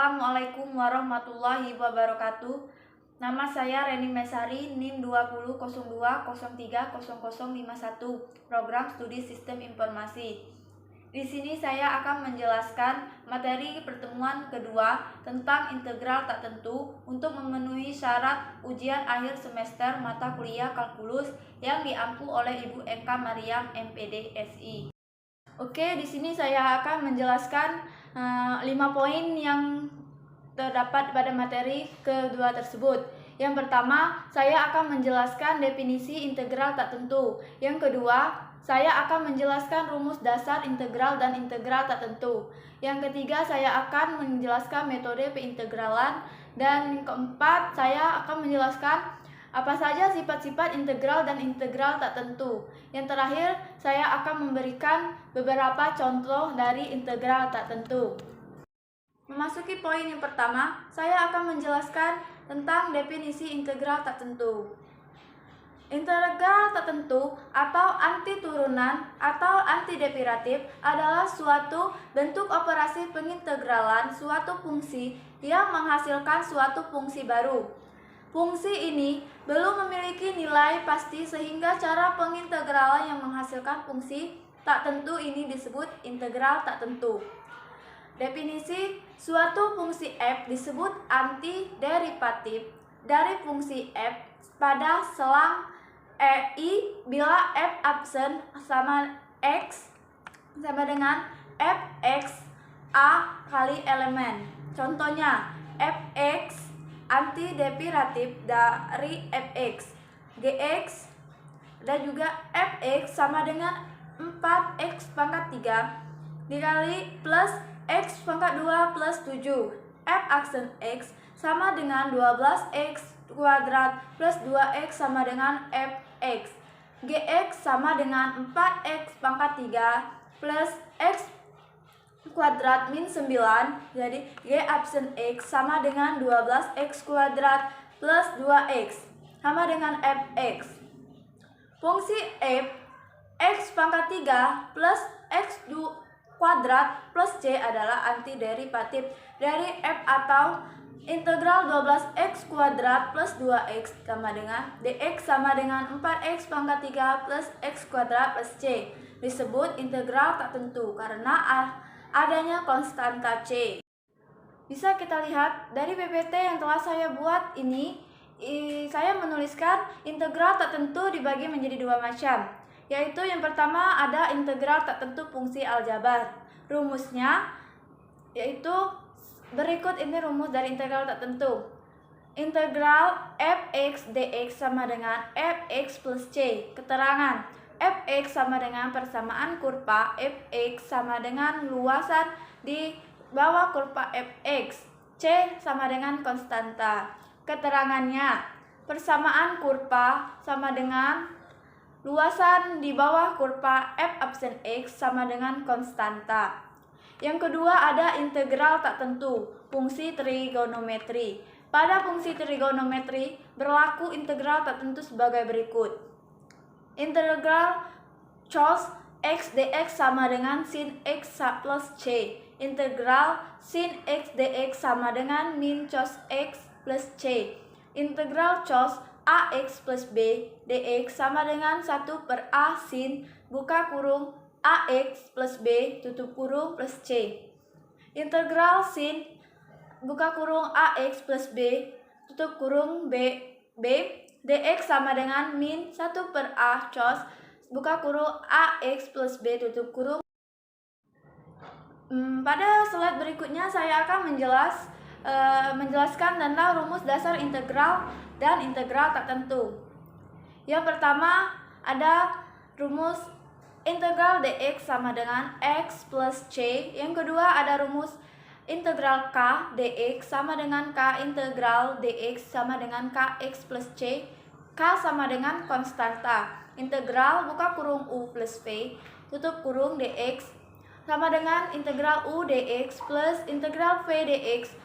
Assalamualaikum warahmatullahi wabarakatuh. Nama saya Reni Mesari, NIM 2002030051, Program Studi Sistem Informasi. Di sini saya akan menjelaskan materi pertemuan kedua tentang integral tak tentu untuk memenuhi syarat ujian akhir semester mata kuliah kalkulus yang diampu oleh Ibu Eka Mariam MPD SI. Oke, di sini saya akan menjelaskan 5 poin yang terdapat pada materi kedua tersebut. Yang pertama, saya akan menjelaskan definisi integral tak tentu. Yang kedua, saya akan menjelaskan rumus dasar integral dan integral tak tentu. Yang ketiga, saya akan menjelaskan metode peintegralan. Dan keempat, saya akan menjelaskan apa saja sifat-sifat integral dan integral tak tentu. Yang terakhir, saya akan memberikan beberapa contoh dari integral tak tentu. Memasuki poin yang pertama, saya akan menjelaskan tentang definisi integral tak tentu. Integral tak tentu atau anti turunan atau antiderivatif adalah suatu bentuk operasi pengintegralan suatu fungsi yang menghasilkan suatu fungsi baru. Fungsi ini belum memiliki nilai pasti sehingga cara pengintegralan yang menghasilkan fungsi tak tentu ini disebut integral tak tentu. Definisi suatu fungsi f disebut antiderivatif dari fungsi f pada selang i bila f absen sama x sama dengan fx a kali elemen. Contohnya fx antiderivatif dari fx, gx dan juga fx sama dengan 4x pangkat 3 dikali plus x pangkat 2 plus 7. F aksen x sama dengan 12x kuadrat plus 2x sama dengan fx. Gx sama dengan 4x pangkat 3 plus x kuadrat min 9. Jadi g absen x sama dengan 12x kuadrat plus 2x sama dengan fx. Fungsi f x pangkat 3 plus x kuadrat plus c adalah antiderivatif dari f atau integral 12x kuadrat plus 2x sama dengan dx sama dengan 4x pangkat 3 plus x kuadrat plus c. Disebut integral tak tentu karena adanya konstanta c. Bisa kita lihat dari PPT yang telah saya buat ini, saya menuliskan integral tak tentu dibagi menjadi dua macam, yaitu yang pertama ada integral tak tentu fungsi aljabar. Rumusnya yaitu berikut, ini rumus dari integral tak tentu. Integral fx dx sama dengan fx plus c. Keterangan fx sama dengan persamaan kurva fx sama dengan luasan di bawah kurva fx. C sama dengan konstanta. Keterangannya persamaan kurva sama dengan luasan di bawah kurva f absen x sama dengan konstanta. Yang kedua ada integral tak tentu, fungsi trigonometri. Pada fungsi trigonometri berlaku integral tak tentu sebagai berikut. Integral cos x dx sama dengan sin x plus c. Integral sin x dx sama dengan min cos x plus c. Integral cos ax plus b dx sama dengan 1 per a sin buka kurung ax plus b tutup kurung plus c. Integral sin buka kurung ax plus b tutup kurung b dx sama dengan min 1 per a cos buka kurung ax plus b tutup kurung. Pada slide berikutnya saya akan menjelaskan tentang rumus dasar integral dan integral tak tentu. Yang pertama ada rumus integral dx sama dengan x plus c. Yang kedua ada rumus integral k dx sama dengan k integral dx sama dengan kx plus c. K sama dengan konstanta. Integral buka kurung u plus v tutup kurung dx sama dengan integral u dx plus integral v dx.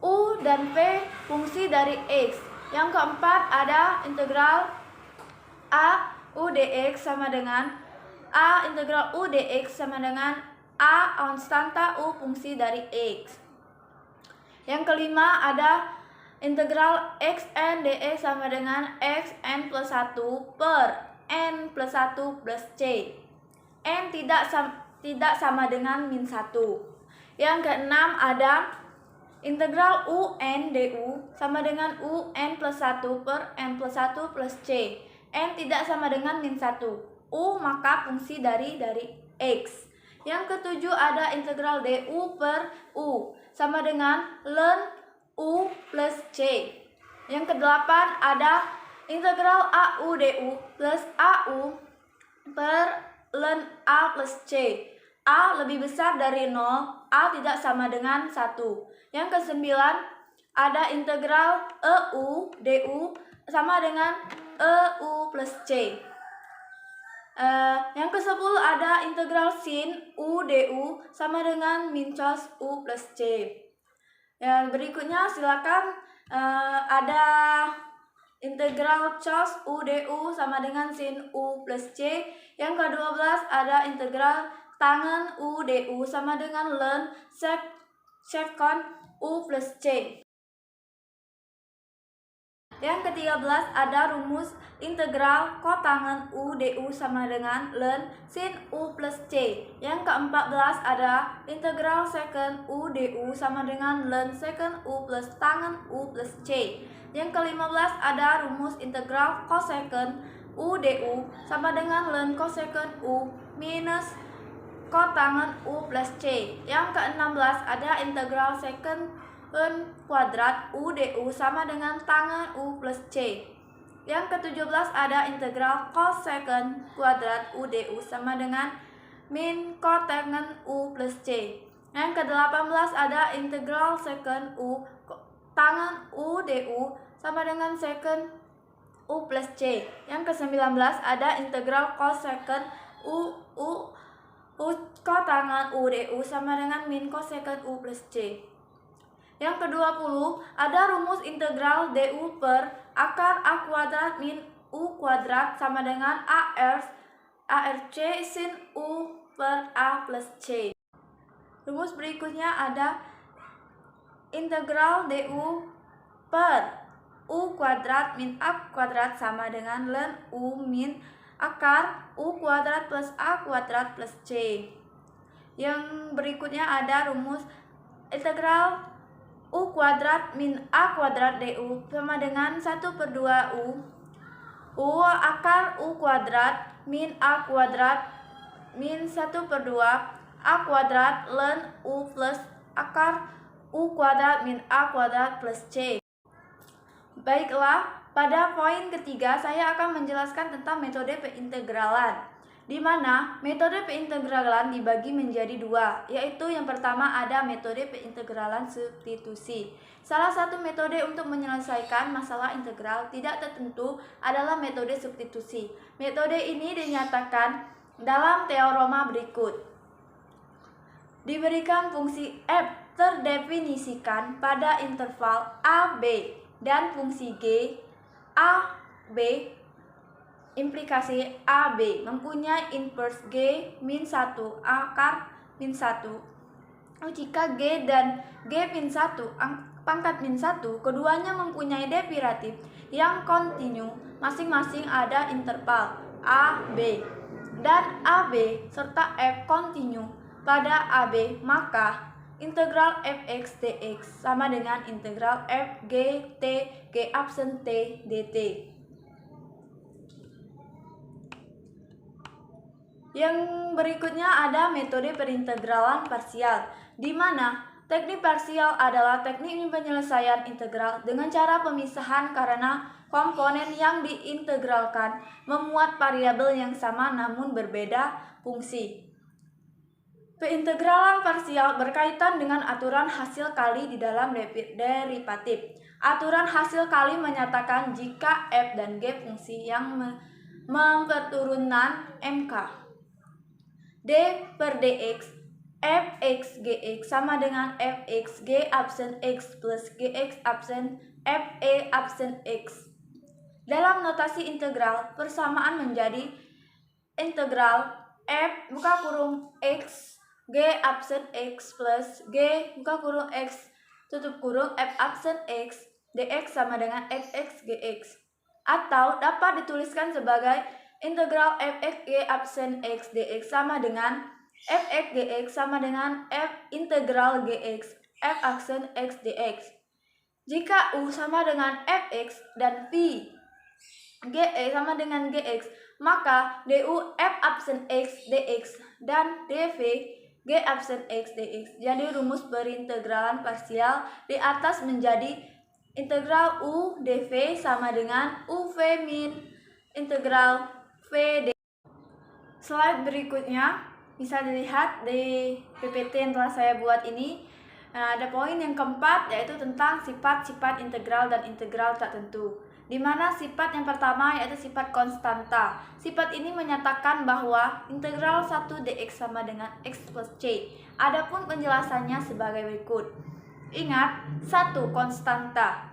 U dan v fungsi dari x. Yang keempat ada integral a u dx sama dengan a integral u dx sama dengan a konstanta u fungsi dari x. Yang kelima ada integral xn dx sama dengan xn plus 1 per n plus 1 plus c. N tidak sama dengan min 1. Yang keenam ada integral un du sama dengan un plus 1 per n plus 1 plus c. N tidak sama dengan min 1. Maka fungsi dari x. Yang ketujuh ada integral du per u sama dengan ln u plus c. Yang kedelapan ada integral au du plus au per ln a plus c. A lebih besar dari 0, A tidak sama dengan 1. Yang kesembilan ada integral eu du sama dengan eu plus c. Yang ke-10 ada integral sin u du sama dengan min cos u plus c. Yang berikutnya silakan ada integral cos u du sama dengan sin u plus c. Yang ke-12 ada integral tangen u du sama dengan ln sekon u plus c. Yang ke-13 ada rumus integral kotangen u du sama dengan ln sin u plus c. Yang ke-14 ada integral secant u du sama dengan ln secant u plus tangen u plus c. Yang ke-15 ada rumus integral cosecant u du sama dengan ln cosecant u minus kotangen u plus c. Yang ke-16 ada integral secant kuadrat u du sama dengan tangen u plus c. Yang ke-17 ada integral cosecant kuadrat u du sama dengan min kotangen u plus c. Yang ke-18 ada integral secant u tangen u du sama dengan secant u plus c. Yang ke-19 ada integral cosecant u kotangen u du sama dengan min cosecant u plus c. Yang ke-20 ada rumus integral du per akar a kuadrat min u kuadrat sama dengan arc sin u per a plus c. Rumus berikutnya ada integral du per u kuadrat min a kuadrat sama dengan ln u min akar u kuadrat plus a kuadrat plus c. Yang berikutnya ada rumus integral u kuadrat min a kuadrat du sama dengan 1/2 u akar u kuadrat min a kuadrat min 1/2 a kuadrat ln u plus akar u kuadrat min a kuadrat plus c. Baiklah, pada poin ketiga saya akan menjelaskan tentang metode peintegralan, di mana metode peintegralan dibagi menjadi dua, yaitu yang pertama ada metode peintegralan substitusi. Salah satu metode untuk menyelesaikan masalah integral tidak tertentu adalah metode substitusi. Metode ini dinyatakan dalam teorema berikut. Diberikan fungsi f terdefinisikan pada interval a, b, dan fungsi g, a, b, implikasi AB mempunyai inverse G min 1 akar min 1. Jika G dan G min 1 pangkat min 1, keduanya mempunyai derivatif yang kontinu, masing-masing ada interval A, B, dan AB serta F kontinu pada AB, maka integral fx dx sama dengan integral f g t g absen t dt. Yang berikutnya ada metode perintegralan parsial, di mana teknik parsial adalah teknik penyelesaian integral dengan cara pemisahan karena komponen yang diintegralkan memuat variabel yang sama namun berbeda fungsi. Peintegralan parsial berkaitan dengan aturan hasil kali di dalam derivatif. Aturan hasil kali menyatakan jika f dan g fungsi yang memperturunan mk. D per dx fx gx sama dengan fx g absen x plus gx absen fe absen x. Dalam notasi integral, persamaan menjadi integral f buka kurung x g absen x plus g buka kurung x tutup kurung f aksen x dx sama dengan fx gx. Atau dapat dituliskan sebagai integral fx g aksen x dx sama dengan fx gx sama dengan f integral gx f aksen x dx. Jika u sama dengan fx dan v ge sama dengan gx, maka du f absen x dx dan dv g absen x dx. Jadi rumus perintegralan parsial di atas menjadi integral u dv sama dengan uv min integral v dv. Slide berikutnya bisa dilihat di PPT yang telah saya buat ini. Ada poin yang keempat, yaitu tentang sifat-sifat integral dan integral tak tentu. Di mana sifat yang pertama yaitu sifat konstanta. Sifat ini menyatakan bahwa integral 1 dx sama dengan x plus c. Adapun penjelasannya sebagai berikut. Ingat, 1 konstanta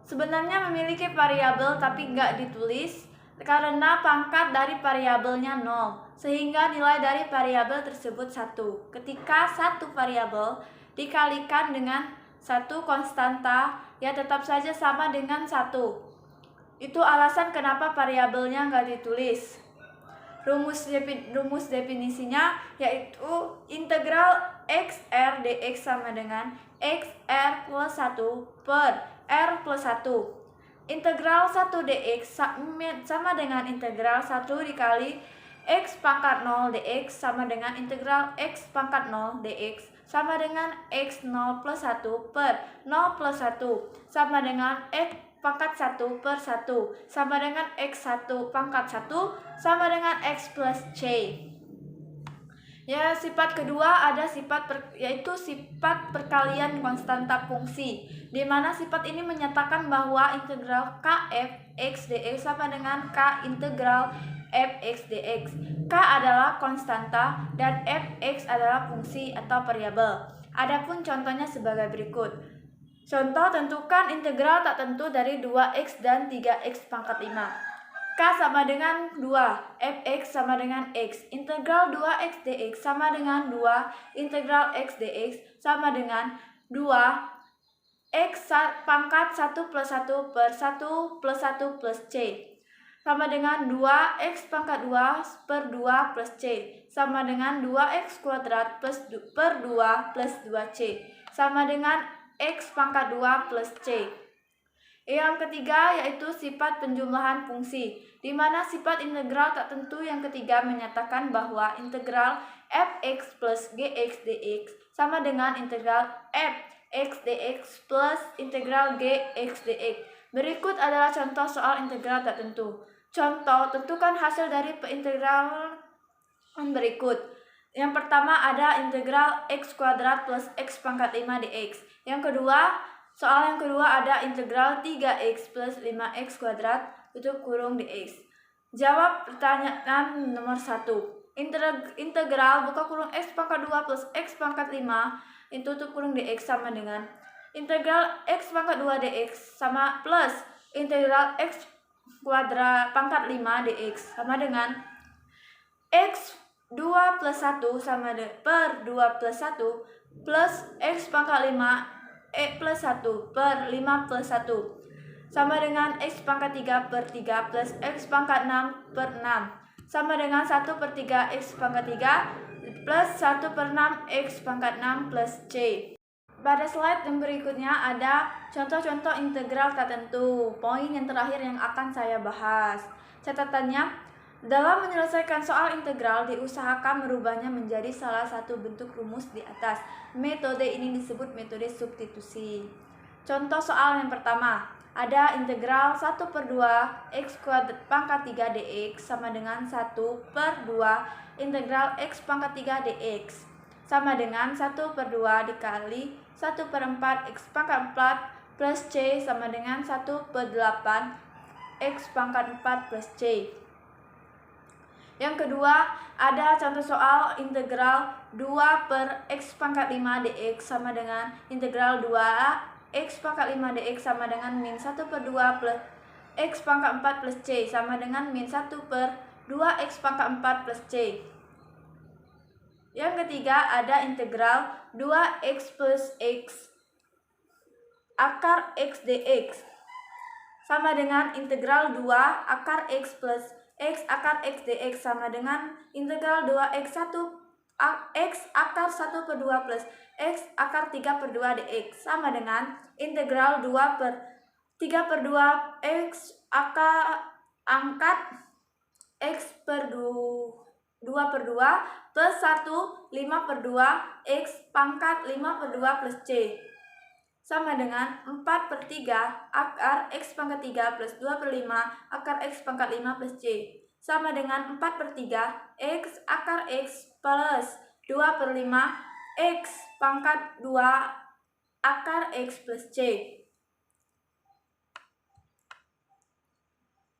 sebenarnya memiliki variabel tapi nggak ditulis karena pangkat dari variabelnya 0, sehingga nilai dari variabel tersebut 1. Ketika satu variabel dikalikan dengan satu konstanta, ya tetap saja sama dengan 1. Itu alasan kenapa variabelnya nggak ditulis. Rumus definisinya yaitu integral xr dx sama dengan xr plus 1 per r plus 1. Integral 1 dx sama dengan integral 1 dikali x pangkat 0 dx sama dengan integral x pangkat 0 dx sama dengan x0 plus 1 per 0 plus 1 sama dengan x pangkat 1 per 1 sama dengan x1 pangkat 1 sama dengan x plus c. Ya, sifat kedua ada yaitu sifat perkalian konstanta fungsi, di mana sifat ini menyatakan bahwa integral kf x dx sama dengan k integral fx dx. K adalah konstanta dan fx adalah fungsi atau variabel. Adapun contohnya sebagai berikut. Contoh, tentukan integral tak tentu dari 2x dan 3x pangkat 5. K sama dengan 2, fx sama dengan x. Integral 2x dx sama dengan 2, integral x dx sama dengan 2, x pangkat 1 plus 1 per 1 plus 1 plus c. Sama dengan 2x pangkat 2 per 2 plus c. Sama dengan 2x kuadrat per 2 plus 2c. Sama dengan x pangkat 2 plus c. Yang ketiga yaitu sifat penjumlahan fungsi, di mana sifat integral tak tentu yang ketiga menyatakan bahwa integral fx plus gx dx sama dengan integral fx dx plus integral gx dx. Berikut adalah contoh soal integral tak tentu. Contoh, tentukan hasil dari perintegralan berikut. Yang pertama ada integral x kuadrat plus x pangkat 5 dx. Yang kedua, soal yang kedua ada integral 3x plus 5x kuadrat tutup kurung dx. Jawab pertanyaan nomor 1. Integral buka kurung x pangkat 2 plus x pangkat 5 tutup kurung dx sama dengan integral x pangkat 2 dx sama plus integral x kuadrat pangkat 5 dx sama dengan x 2 plus 1 sama per 2 plus 1 plus x pangkat 5 plus 1 per 5 plus 1 sama dengan x pangkat 3 per 3 plus x pangkat 6 per 6 sama dengan 1 per 3 x pangkat 3 plus 1 per 6 x pangkat 6 plus c. Pada slide yang berikutnya ada contoh-contoh integral tak tentu. Poin yang terakhir yang akan saya bahas. Catatannya, dalam menyelesaikan soal integral diusahakan merubahnya menjadi salah satu bentuk rumus di atas. Metode ini disebut metode substitusi. Contoh soal yang pertama, ada integral 1 per 2 x kuadrat pangkat 3 dx sama dengan 1 per 2 integral x pangkat 3 dx sama dengan 1 per 2 dikali 1 per 4 x pangkat 4 plus c sama dengan 1 per 8 x pangkat 4 plus c. Yang kedua, ada contoh soal integral 2 per x pangkat 5 dx sama dengan integral 2 x pangkat 5 dx sama dengan min 1 per 2 plus x pangkat 4 plus c sama dengan min 1 per 2 x pangkat 4 plus c. Yang ketiga, ada integral 2x plus x akar X dx sama dengan integral 2 akar X plus X akar X dx sama dengan integral 2 X akar 1 per 2 plus X akar 3 per 2 dx sama dengan integral 2 per 3 per 2 X akar angkat X per 2 per 2 plus 1 5 per 2 X pangkat 5 per 2 plus C sama dengan 4 per 3 akar X pangkat 3 plus 2 per 5 akar X pangkat 5 plus C sama dengan 4 per 3 X akar X plus 2 per 5 X pangkat 2 akar X plus C.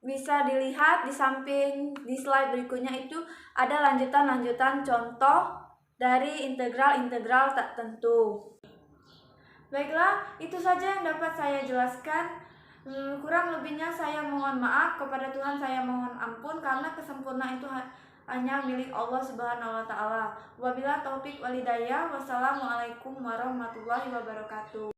Bisa dilihat di samping di slide berikutnya itu ada lanjutan-lanjutan contoh dari integral-integral tak tentu. Baiklah, itu saja yang dapat saya jelaskan. Kurang lebihnya saya mohon maaf, kepada Tuhan saya mohon ampun karena kesempurnaan itu hanya milik Allah Subhanahu wa taala. Wabillahi taufik wal hidayah. Wassalamualaikum warahmatullahi wabarakatuh.